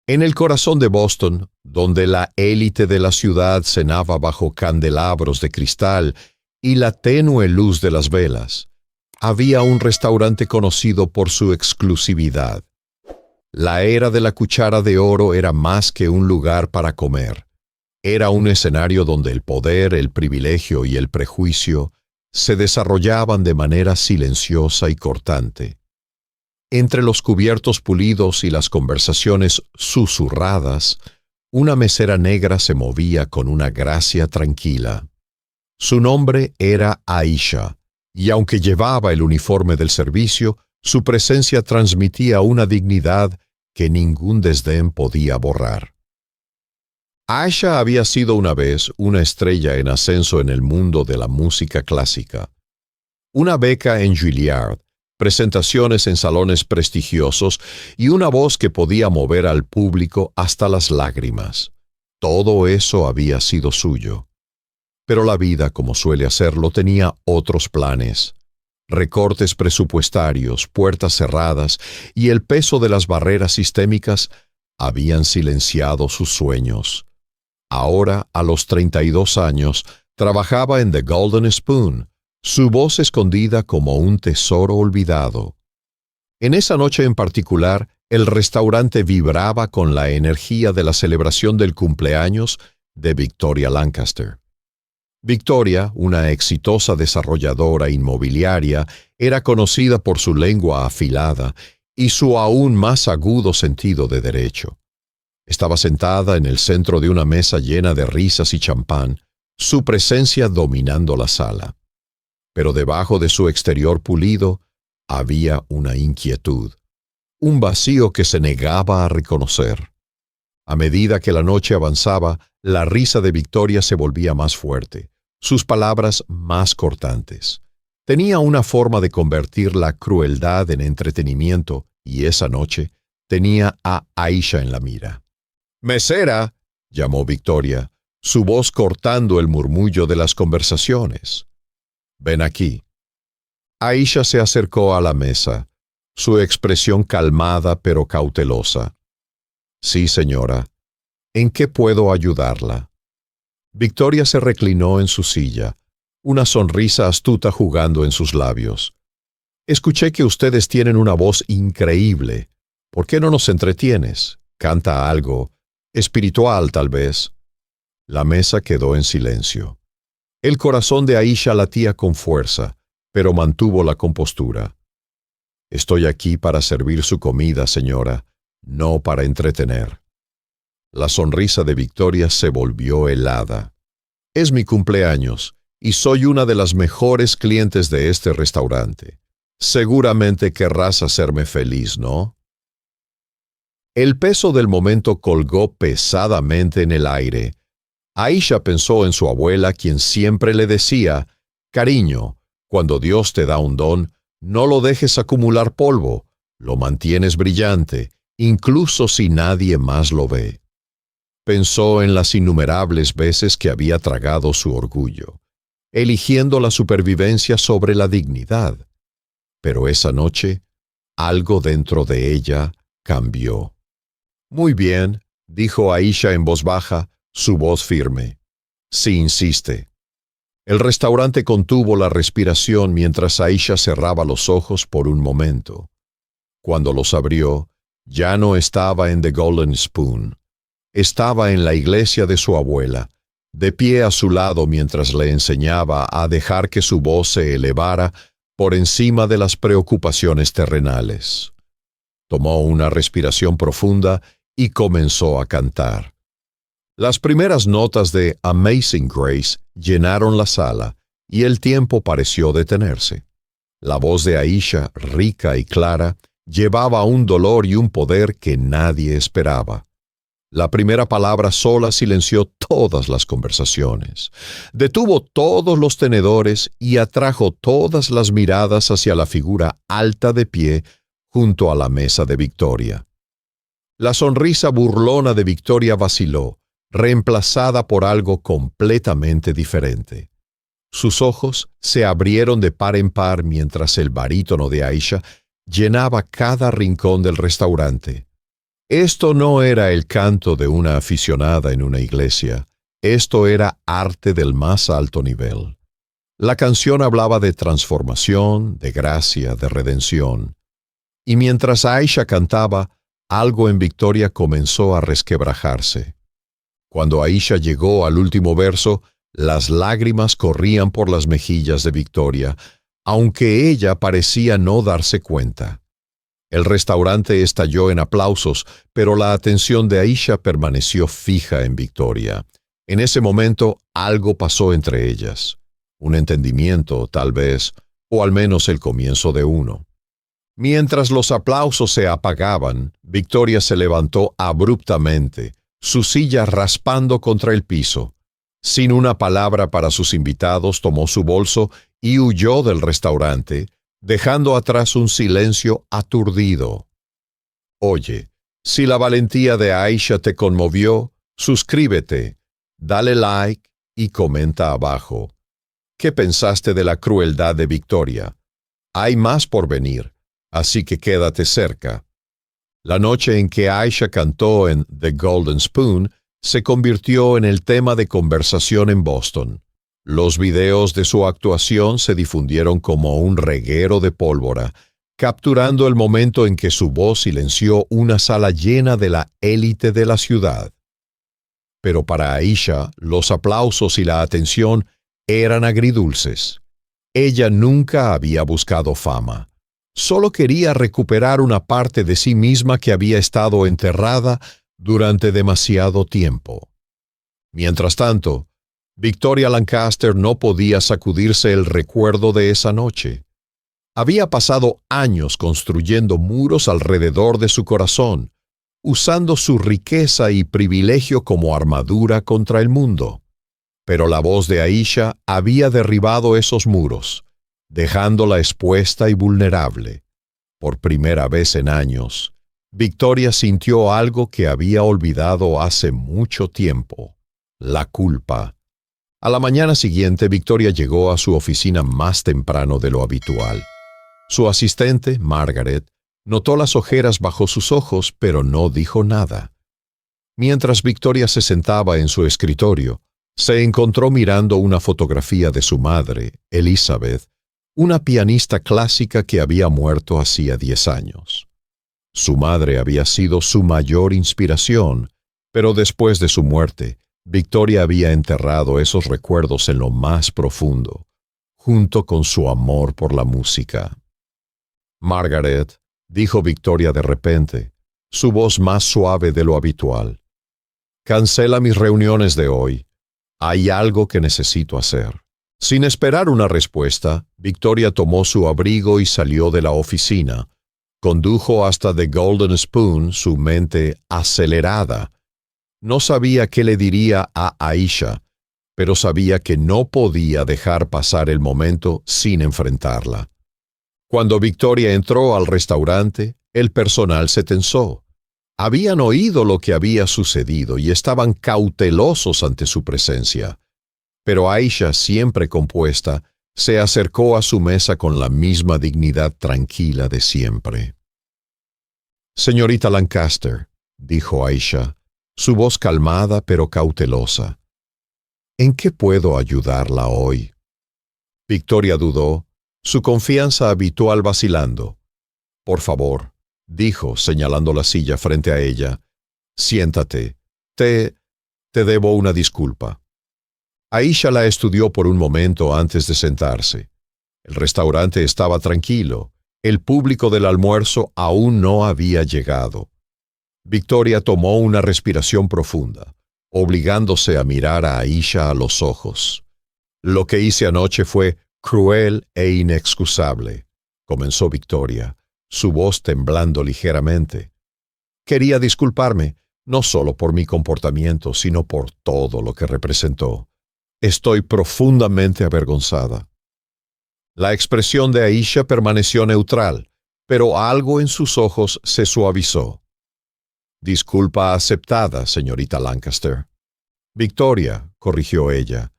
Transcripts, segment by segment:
En el corazón de Boston, donde la élite de la ciudad cenaba bajo candelabros de cristal y la tenue luz de las velas, había un restaurante conocido por su exclusividad. La era de la cuchara de oro era más que un lugar para comer. Era un escenario donde el poder, el privilegio y el prejuicio se desarrollaban de manera silenciosa y cortante. Entre los cubiertos pulidos y las conversaciones susurradas, una mesera negra se movía con una gracia tranquila. Su nombre era Aisha, y aunque llevaba el uniforme del servicio, su presencia transmitía una dignidad que ningún desdén podía borrar. Aisha había sido una vez una estrella en ascenso en el mundo de la música clásica. Una beca en Juilliard, presentaciones en salones prestigiosos y una voz que podía mover al público hasta las lágrimas. Todo eso había sido suyo. Pero la vida, como suele hacerlo, tenía otros planes. Recortes presupuestarios, puertas cerradas y el peso de las barreras sistémicas habían silenciado sus sueños. Ahora, a los 32 años, trabajaba en The Golden Spoon, su voz escondida como un tesoro olvidado. En esa noche en particular, el restaurante vibraba con la energía de la celebración del cumpleaños de Victoria Lancaster. Victoria, una exitosa desarrolladora inmobiliaria, era conocida por su lengua afilada y su aún más agudo sentido de derecho. Estaba sentada en el centro de una mesa llena de risas y champán, su presencia dominando la sala. Pero debajo de su exterior pulido había una inquietud, un vacío que se negaba a reconocer. A medida que la noche avanzaba, la risa de Victoria se volvía más fuerte, sus palabras más cortantes. Tenía una forma de convertir la crueldad en entretenimiento y esa noche tenía a Aisha en la mira. «¡Mesera!», llamó Victoria, su voz cortando el murmullo de las conversaciones. «Ven aquí». Aisha se acercó a la mesa, su expresión calmada pero cautelosa. «Sí, señora. ¿En qué puedo ayudarla?». Victoria se reclinó en su silla, una sonrisa astuta jugando en sus labios. «Escuché que ustedes tienen una voz increíble. ¿Por qué no nos entretienes? Canta algo, espiritual tal vez». La mesa quedó en silencio. El corazón de Aisha latía con fuerza, pero mantuvo la compostura. «Estoy aquí para servir su comida, señora, no para entretener». La sonrisa de Victoria se volvió helada. «Es mi cumpleaños y soy una de las mejores clientes de este restaurante. Seguramente querrás hacerme feliz, ¿no?». El peso del momento colgó pesadamente en el aire. Aisha pensó en su abuela, quien siempre le decía: «Cariño, cuando Dios te da un don, no lo dejes acumular polvo, lo mantienes brillante, incluso si nadie más lo ve». Pensó en las innumerables veces que había tragado su orgullo, eligiendo la supervivencia sobre la dignidad. Pero esa noche, algo dentro de ella cambió. «Muy bien», dijo Aisha en voz baja, su voz firme. «Si insiste». El restaurante contuvo la respiración mientras Aisha cerraba los ojos por un momento. Cuando los abrió, ya no estaba en The Golden Spoon. Estaba en la iglesia de su abuela, de pie a su lado mientras le enseñaba a dejar que su voz se elevara por encima de las preocupaciones terrenales. Tomó una respiración profunda y comenzó a cantar. Las primeras notas de Amazing Grace llenaron la sala y el tiempo pareció detenerse. La voz de Aisha, rica y clara, llevaba un dolor y un poder que nadie esperaba. La primera palabra sola silenció todas las conversaciones, detuvo todos los tenedores y atrajo todas las miradas hacia la figura alta de pie junto a la mesa de Victoria. La sonrisa burlona de Victoria vaciló, reemplazada por algo completamente diferente. Sus ojos se abrieron de par en par mientras el barítono de Aisha llenaba cada rincón del restaurante. Esto no era el canto de una aficionada en una iglesia. Esto era arte del más alto nivel. La canción hablaba de transformación, de gracia, de redención. Y mientras Aisha cantaba, algo en Victoria comenzó a resquebrajarse. Cuando Aisha llegó al último verso, las lágrimas corrían por las mejillas de Victoria, aunque ella parecía no darse cuenta. El restaurante estalló en aplausos, pero la atención de Aisha permaneció fija en Victoria. En ese momento algo pasó entre ellas. Un entendimiento, tal vez, o al menos el comienzo de uno. Mientras los aplausos se apagaban, Victoria se levantó abruptamente, su silla raspando contra el piso. Sin una palabra para sus invitados, tomó su bolso y huyó del restaurante, dejando atrás un silencio aturdido. Oye, si la valentía de Aisha te conmovió, suscríbete, dale like y comenta abajo. ¿Qué pensaste de la crueldad de Victoria? Hay más por venir, así que quédate cerca. La noche en que Aisha cantó en The Golden Spoon se convirtió en el tema de conversación en Boston. Los videos de su actuación se difundieron como un reguero de pólvora, capturando el momento en que su voz silenció una sala llena de la élite de la ciudad. Pero para Aisha, los aplausos y la atención eran agridulces. Ella nunca había buscado fama. Solo quería recuperar una parte de sí misma que había estado enterrada durante demasiado tiempo. Mientras tanto, Victoria Lancaster no podía sacudirse el recuerdo de esa noche. Había pasado años construyendo muros alrededor de su corazón, usando su riqueza y privilegio como armadura contra el mundo. Pero la voz de Aisha había derribado esos muros, dejándola expuesta y vulnerable. Por primera vez en años, Victoria sintió algo que había olvidado hace mucho tiempo: la culpa. A la mañana siguiente, Victoria llegó a su oficina más temprano de lo habitual. Su asistente, Margaret, notó las ojeras bajo sus ojos, pero no dijo nada. Mientras Victoria se sentaba en su escritorio, se encontró mirando una fotografía de su madre, Elizabeth, una pianista clásica que había muerto hacía 10 años. Su madre había sido su mayor inspiración, pero después de su muerte, Victoria había enterrado esos recuerdos en lo más profundo, junto con su amor por la música. Margaret, dijo Victoria de repente, su voz más suave de lo habitual. Cancela mis reuniones de hoy. Hay algo que necesito hacer. Sin esperar una respuesta, Victoria tomó su abrigo y salió de la oficina. Condujo hasta The Golden Spoon, su mente acelerada. No sabía qué le diría a Aisha, pero sabía que no podía dejar pasar el momento sin enfrentarla. Cuando Victoria entró al restaurante, el personal se tensó. Habían oído lo que había sucedido y estaban cautelosos ante su presencia. Pero Aisha, siempre compuesta, se acercó a su mesa con la misma dignidad tranquila de siempre. «Señorita Lancaster», dijo Aisha, su voz calmada pero cautelosa. «¿En qué puedo ayudarla hoy?» Victoria dudó, su confianza habitual vacilando. «Por favor», dijo, señalando la silla frente a ella, «siéntate. Te debo una disculpa». Aisha la estudió por un momento antes de sentarse. El restaurante estaba tranquilo. El público del almuerzo aún no había llegado. Victoria tomó una respiración profunda, obligándose a mirar a Aisha a los ojos. «Lo que hice anoche fue cruel e inexcusable», comenzó Victoria, su voz temblando ligeramente. «Quería disculparme, no solo por mi comportamiento, sino por todo lo que representó. Estoy profundamente avergonzada». La expresión de Aisha permaneció neutral, pero algo en sus ojos se suavizó. «Disculpa aceptada, señorita Lancaster». «Victoria», corrigió ella,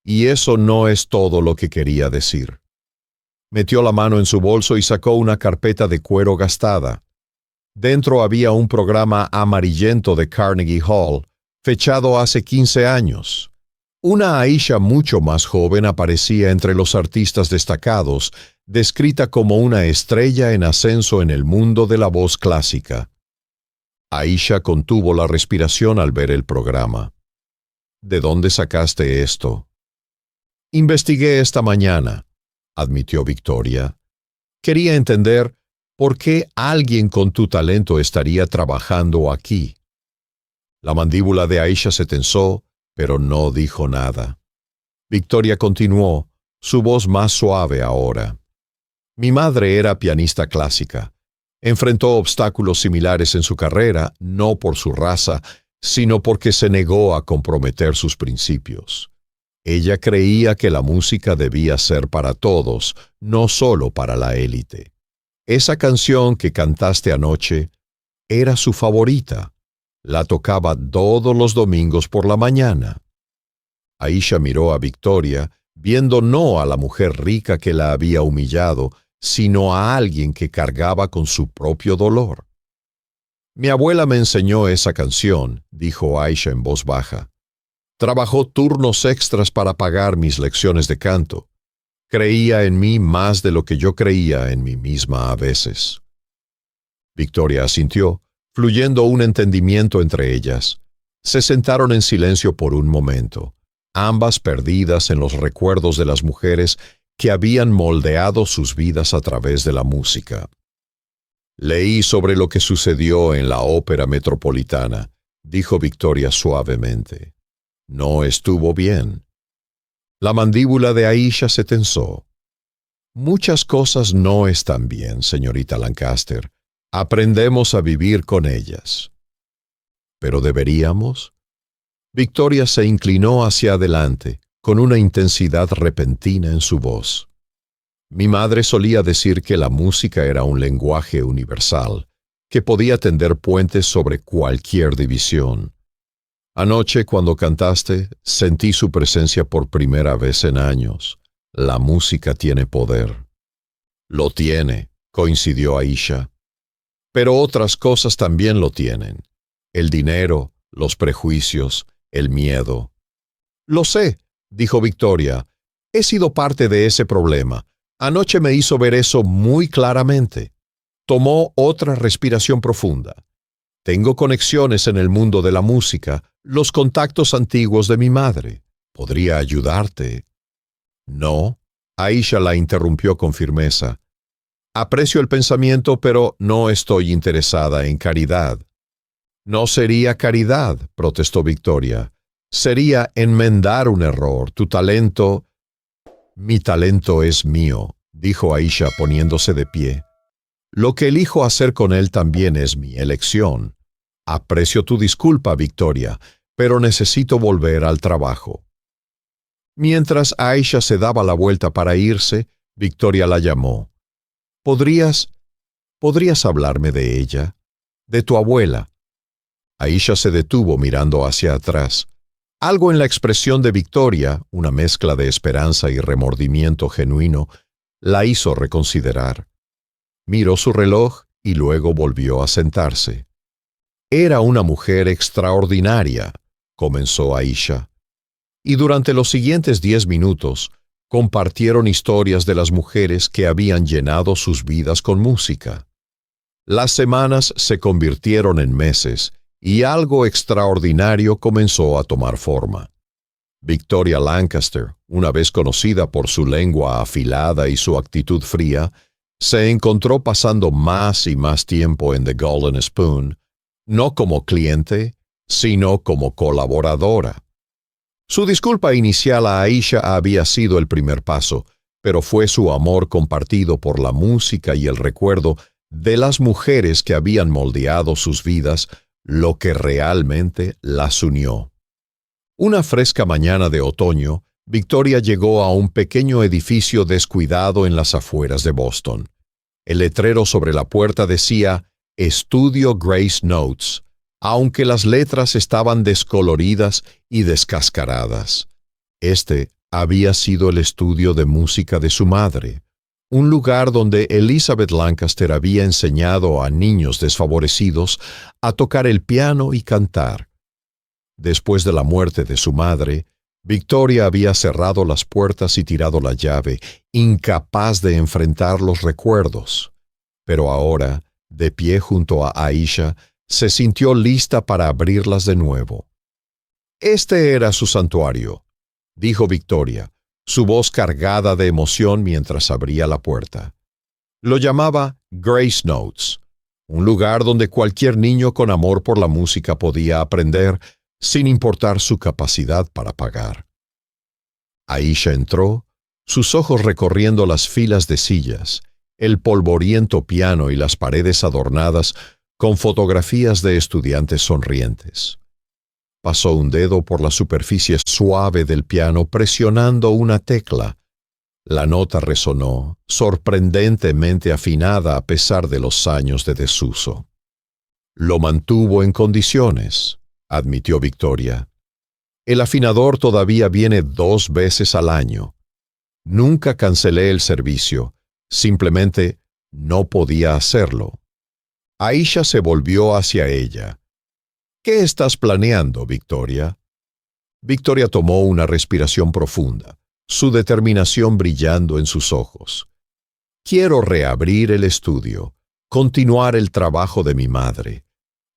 «y eso no es todo lo que quería decir». Metió la mano en su bolso y sacó una carpeta de cuero gastada. Dentro había un programa amarillento de Carnegie Hall, fechado hace 15 años. Una Aisha mucho más joven aparecía entre los artistas destacados, descrita como una estrella en ascenso en el mundo de la voz clásica. Aisha contuvo la respiración al ver el programa. ¿De dónde sacaste esto? Investigué esta mañana, admitió Victoria. Quería entender por qué alguien con tu talento estaría trabajando aquí. La mandíbula de Aisha se tensó, pero no dijo nada. Victoria continuó, su voz más suave ahora. Mi madre era pianista clásica. Enfrentó obstáculos similares en su carrera, no por su raza, sino porque se negó a comprometer sus principios. Ella creía que la música debía ser para todos, no solo para la élite. Esa canción que cantaste anoche era su favorita. La tocaba todos los domingos por la mañana. Aisha miró a Victoria, viendo no a la mujer rica que la había humillado, sino a alguien que cargaba con su propio dolor. Mi abuela me enseñó esa canción, dijo Aisha en voz baja. Trabajó turnos extras para pagar mis lecciones de canto. Creía en mí más de lo que yo creía en mí misma a veces. Victoria asintió, fluyendo un entendimiento entre ellas. Se sentaron en silencio por un momento, ambas perdidas en los recuerdos de las mujeres que habían moldeado sus vidas a través de la música. Leí sobre lo que sucedió en la Ópera Metropolitana, dijo Victoria suavemente. No estuvo bien. La mandíbula de Aisha se tensó. Muchas cosas no están bien, señorita Lancaster. Aprendemos a vivir con ellas. ¿Pero deberíamos? Victoria se inclinó hacia adelante, con una intensidad repentina en su voz. Mi madre solía decir que la música era un lenguaje universal, que podía tender puentes sobre cualquier división. Anoche, cuando cantaste, sentí su presencia por primera vez en años. La música tiene poder. Lo tiene, coincidió Aisha. Pero otras cosas también lo tienen. El dinero, los prejuicios, el miedo. Lo sé, dijo Victoria. He sido parte de ese problema. Anoche me hizo ver eso muy claramente. Tomó otra respiración profunda. Tengo conexiones en el mundo de la música, los contactos antiguos de mi madre. ¿Podría ayudarte? No, Aisha la interrumpió con firmeza. Aprecio el pensamiento, pero no estoy interesada en caridad. No sería caridad, protestó Victoria. Sería enmendar un error. Tu talento... Mi talento es mío, dijo Aisha poniéndose de pie. Lo que elijo hacer con él también es mi elección. Aprecio tu disculpa, Victoria, pero necesito volver al trabajo. Mientras Aisha se daba la vuelta para irse, Victoria la llamó. ¿Podrías hablarme de ella? De tu abuela. Aisha se detuvo mirando hacia atrás. Algo en la expresión de Victoria, una mezcla de esperanza y remordimiento genuino, la hizo reconsiderar. Miró su reloj y luego volvió a sentarse. Era una mujer extraordinaria, comenzó Aisha. Y durante los siguientes 10 minutos, compartieron historias de las mujeres que habían llenado sus vidas con música. Las semanas se convirtieron en meses y algo extraordinario comenzó a tomar forma. Victoria Lancaster, una vez conocida por su lengua afilada y su actitud fría, se encontró pasando más y más tiempo en The Golden Spoon, no como cliente, sino como colaboradora. Su disculpa inicial a Aisha había sido el primer paso, pero fue su amor compartido por la música y el recuerdo de las mujeres que habían moldeado sus vidas lo que realmente las unió. Una fresca mañana de otoño, Victoria llegó a un pequeño edificio descuidado en las afueras de Boston. El letrero sobre la puerta decía Estudio Grace Notes, aunque las letras estaban descoloridas y descascaradas. Este había sido el estudio de música de su madre, un lugar donde Elizabeth Lancaster había enseñado a niños desfavorecidos a tocar el piano y cantar. Después de la muerte de su madre, Victoria había cerrado las puertas y tirado la llave, incapaz de enfrentar los recuerdos. Pero ahora, de pie junto a Aisha, se sintió lista para abrirlas de nuevo. Este era su santuario, dijo Victoria, su voz cargada de emoción mientras abría la puerta. Lo llamaba Grace Notes, un lugar donde cualquier niño con amor por la música podía aprender sin importar su capacidad para pagar. Aisha entró, sus ojos recorriendo las filas de sillas, el polvoriento piano y las paredes adornadas con fotografías de estudiantes sonrientes. Pasó un dedo por la superficie suave del piano presionando una tecla. La nota resonó, sorprendentemente afinada a pesar de los años de desuso. Lo mantuvo en condiciones, admitió Victoria. El afinador todavía viene 2 veces al año. Nunca cancelé el servicio, simplemente no podía hacerlo. Aisha se volvió hacia ella. ¿Qué estás planeando, Victoria? Victoria tomó una respiración profunda, su determinación brillando en sus ojos. Quiero reabrir el estudio, continuar el trabajo de mi madre,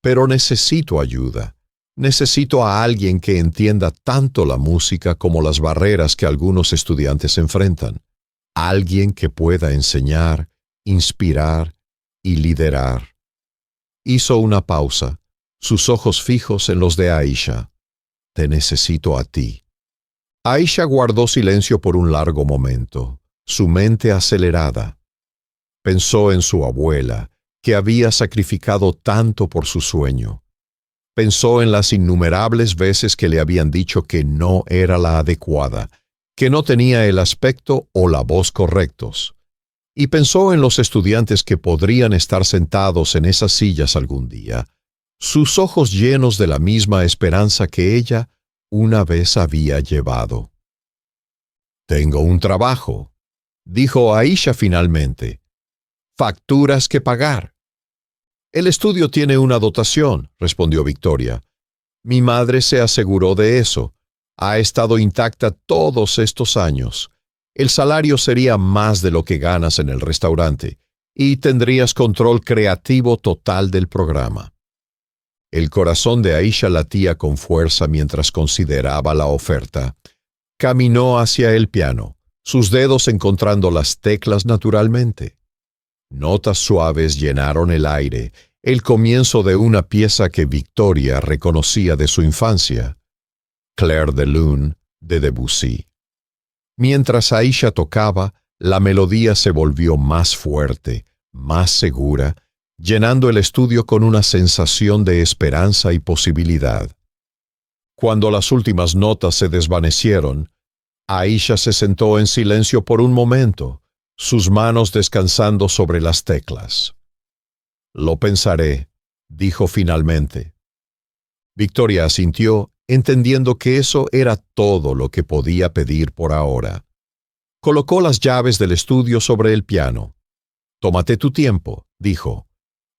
pero necesito ayuda. Necesito a alguien que entienda tanto la música como las barreras que algunos estudiantes enfrentan. Alguien que pueda enseñar, inspirar y liderar. Hizo una pausa, sus ojos fijos en los de Aisha. Te necesito a ti. Aisha guardó silencio por un largo momento, su mente acelerada. Pensó en su abuela, que había sacrificado tanto por su sueño. Pensó en las innumerables veces que le habían dicho que no era la adecuada, que no tenía el aspecto o la voz correctos. Y pensó en los estudiantes que podrían estar sentados en esas sillas algún día, sus ojos llenos de la misma esperanza que ella una vez había llevado. Tengo un trabajo, dijo Aisha finalmente. Facturas que pagar. El estudio tiene una dotación, respondió Victoria. Mi madre se aseguró de eso. Ha estado intacta todos estos años. El salario sería más de lo que ganas en el restaurante y tendrías control creativo total del programa. El corazón de Aisha latía con fuerza mientras consideraba la oferta. Caminó hacia el piano, sus dedos encontrando las teclas naturalmente. Notas suaves llenaron el aire, el comienzo de una pieza que Victoria reconocía de su infancia, Clair de Lune, de Debussy. Mientras Aisha tocaba, la melodía se volvió más fuerte, más segura, llenando el estudio con una sensación de esperanza y posibilidad. Cuando las últimas notas se desvanecieron, Aisha se sentó en silencio por un momento, sus manos descansando sobre las teclas. Lo pensaré, dijo finalmente. Victoria asintió, entendiendo que eso era todo lo que podía pedir por ahora. Colocó las llaves del estudio sobre el piano. Tómate tu tiempo, dijo.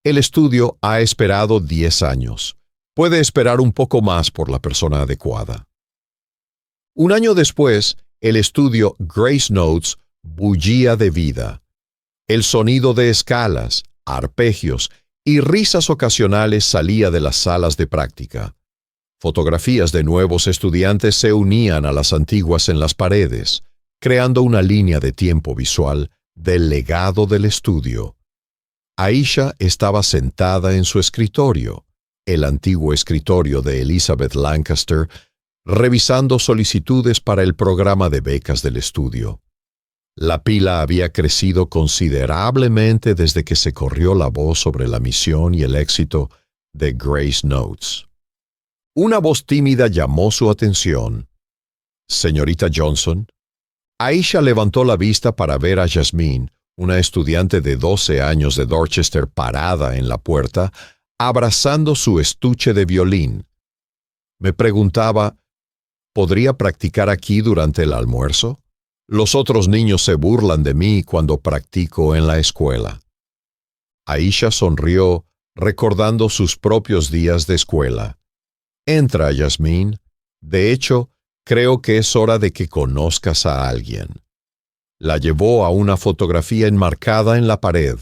El estudio ha esperado 10 años. Puede esperar un poco más por la persona adecuada. Un año después, el estudio Grace Notes bullía de vida. El sonido de escalas, arpegios y risas ocasionales salía de las salas de práctica. Fotografías de nuevos estudiantes se unían a las antiguas en las paredes, creando una línea de tiempo visual del legado del estudio. Aisha estaba sentada en su escritorio, el antiguo escritorio de Elizabeth Lancaster, revisando solicitudes para el programa de becas del estudio. La pila había crecido considerablemente desde que se corrió la voz sobre la misión y el éxito de Grace Notes. Una voz tímida llamó su atención. «Señorita Johnson». Aisha levantó la vista para ver a Jasmine, una estudiante de 12 años de Dorchester parada en la puerta, abrazando su estuche de violín. Me preguntaba, ¿podría practicar aquí durante el almuerzo? Los otros niños se burlan de mí cuando practico en la escuela. Aisha sonrió, recordando sus propios días de escuela. Entra, Yasmín. De hecho, creo que es hora de que conozcas a alguien. La llevó a una fotografía enmarcada en la pared,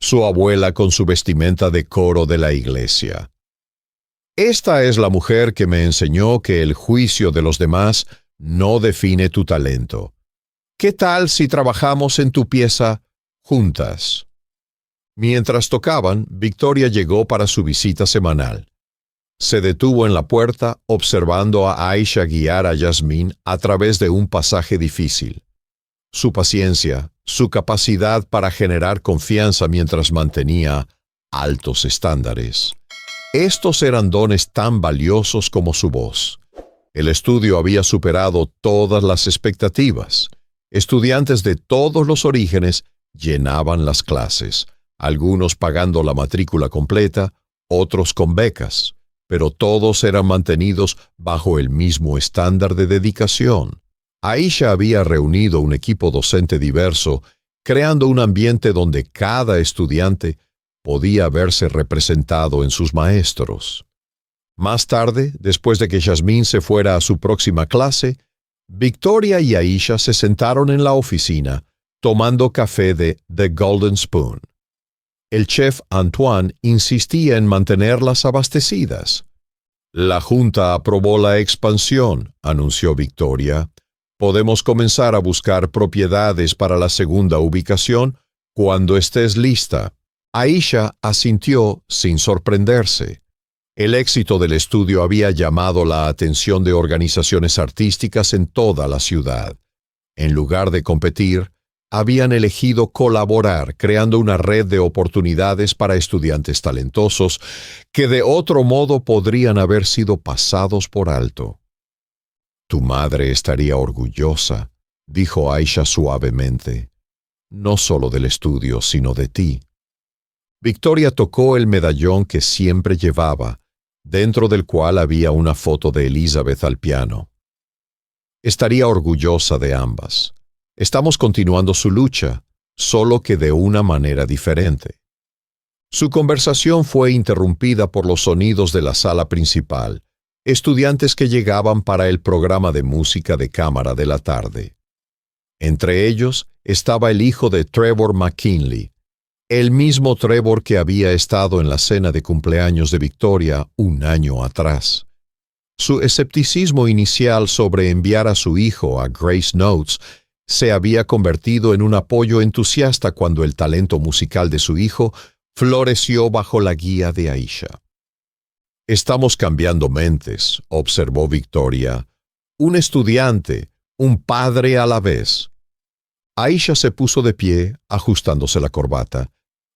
su abuela con su vestimenta de coro de la iglesia. Esta es la mujer que me enseñó que el juicio de los demás no define tu talento. ¿Qué tal si trabajamos en tu pieza juntas? Mientras tocaban, Victoria llegó para su visita semanal. Se detuvo en la puerta observando a Aisha guiar a Yasmín a través de un pasaje difícil. Su paciencia, su capacidad para generar confianza mientras mantenía altos estándares. Estos eran dones tan valiosos como su voz. El estudio había superado todas las expectativas. Estudiantes de todos los orígenes llenaban las clases, algunos pagando la matrícula completa, otros con becas, pero todos eran mantenidos bajo el mismo estándar de dedicación. Aisha había reunido un equipo docente diverso, creando un ambiente donde cada estudiante podía verse representado en sus maestros. Más tarde, después de que Yasmín se fuera a su próxima clase, Victoria y Aisha se sentaron en la oficina, tomando café de The Golden Spoon. El chef Antoine insistía en mantenerlas abastecidas. La Junta aprobó la expansión, anunció Victoria. Podemos comenzar a buscar propiedades para la segunda ubicación cuando estés lista. Aisha asintió sin sorprenderse. El éxito del estudio había llamado la atención de organizaciones artísticas en toda la ciudad. En lugar de competir, habían elegido colaborar, creando una red de oportunidades para estudiantes talentosos que de otro modo podrían haber sido pasados por alto. Tu madre estaría orgullosa, dijo Aisha suavemente, no solo del estudio, sino de ti. Victoria tocó el medallón que siempre llevaba, dentro del cual había una foto de Elizabeth al piano. Estaría orgullosa de ambas. Estamos continuando su lucha, solo que de una manera diferente. Su conversación fue interrumpida por los sonidos de la sala principal, estudiantes que llegaban para el programa de música de cámara de la tarde. Entre ellos estaba el hijo de Trevor McKinley, el mismo Trevor que había estado en la cena de cumpleaños de Victoria un año atrás. Su escepticismo inicial sobre enviar a su hijo a Grace Notes se había convertido en un apoyo entusiasta cuando el talento musical de su hijo floreció bajo la guía de Aisha. Estamos cambiando mentes, observó Victoria. Un estudiante, un padre a la vez. Aisha se puso de pie, ajustándose la corbata.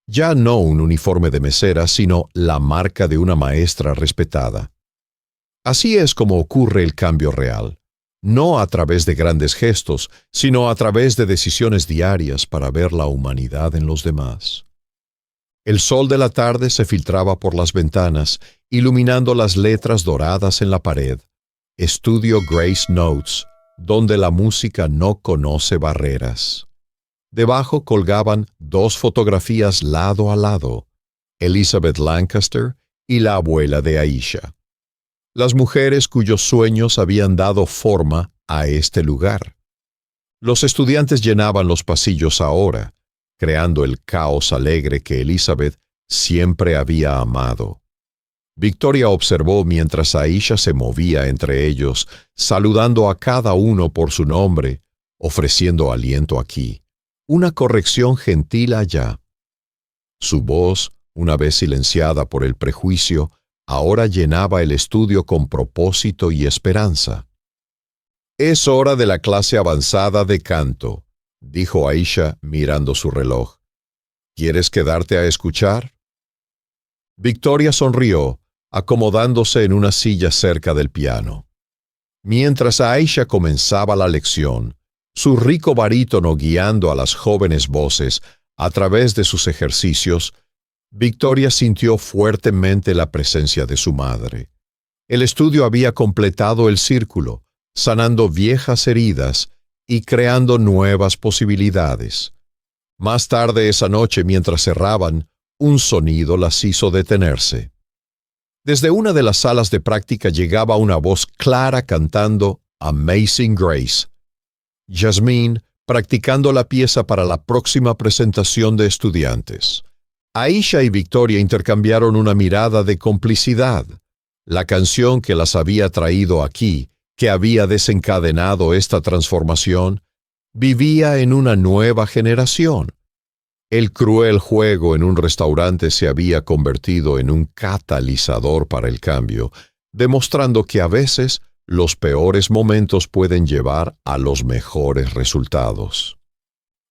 Ya no un uniforme de mesera, sino la marca de una maestra respetada. Así es como ocurre el cambio real. No a través de grandes gestos, sino a través de decisiones diarias para ver la humanidad en los demás. El sol de la tarde se filtraba por las ventanas, iluminando las letras doradas en la pared. Estudio Grace Notes, donde la música no conoce barreras. Debajo colgaban dos fotografías lado a lado, Elizabeth Lancaster y la abuela de Aisha. Las mujeres cuyos sueños habían dado forma a este lugar. Los estudiantes llenaban los pasillos ahora, creando el caos alegre que Elizabeth siempre había amado. Victoria observó mientras Aisha se movía entre ellos, saludando a cada uno por su nombre, ofreciendo aliento aquí, una corrección gentil allá. Su voz, una vez silenciada por el prejuicio, ahora llenaba el estudio con propósito y esperanza. «Es hora de la clase avanzada de canto», dijo Aisha mirando su reloj. «¿Quieres quedarte a escuchar?» Victoria sonrió, acomodándose en una silla cerca del piano. Mientras Aisha comenzaba la lección, su rico barítono guiando a las jóvenes voces a través de sus ejercicios, Victoria sintió fuertemente la presencia de su madre. El estudio había completado el círculo, sanando viejas heridas y creando nuevas posibilidades. Más tarde esa noche, mientras cerraban, un sonido las hizo detenerse. Desde una de las salas de práctica llegaba una voz clara cantando Amazing Grace. Jasmine practicando la pieza para la próxima presentación de estudiantes. Aisha y Victoria intercambiaron una mirada de complicidad. La canción que las había traído aquí, que había desencadenado esta transformación, vivía en una nueva generación. El cruel juego en un restaurante se había convertido en un catalizador para el cambio, demostrando que a veces los peores momentos pueden llevar a los mejores resultados.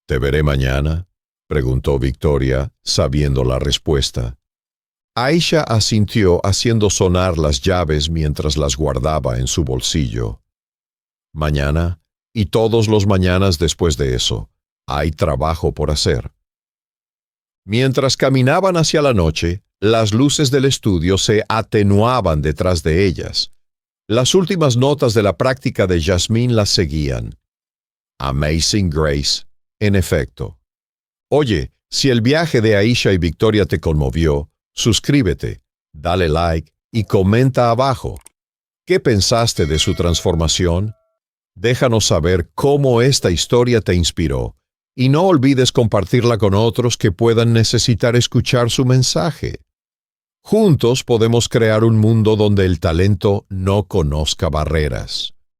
¿Te veré mañana?, preguntó Victoria, sabiendo la respuesta. Aisha asintió haciendo sonar las llaves mientras las guardaba en su bolsillo. Mañana, y todos los mañanas después de eso, hay trabajo por hacer. Mientras caminaban hacia la noche, las luces del estudio se atenuaban detrás de ellas. Las últimas notas de la práctica de Jasmine las seguían. Amazing Grace, en efecto. Oye, si el viaje de Aisha y Victoria te conmovió, suscríbete, dale like y comenta abajo. ¿Qué pensaste de su transformación? Déjanos saber cómo esta historia te inspiró y no olvides compartirla con otros que puedan necesitar escuchar su mensaje. Juntos podemos crear un mundo donde el talento no conozca barreras.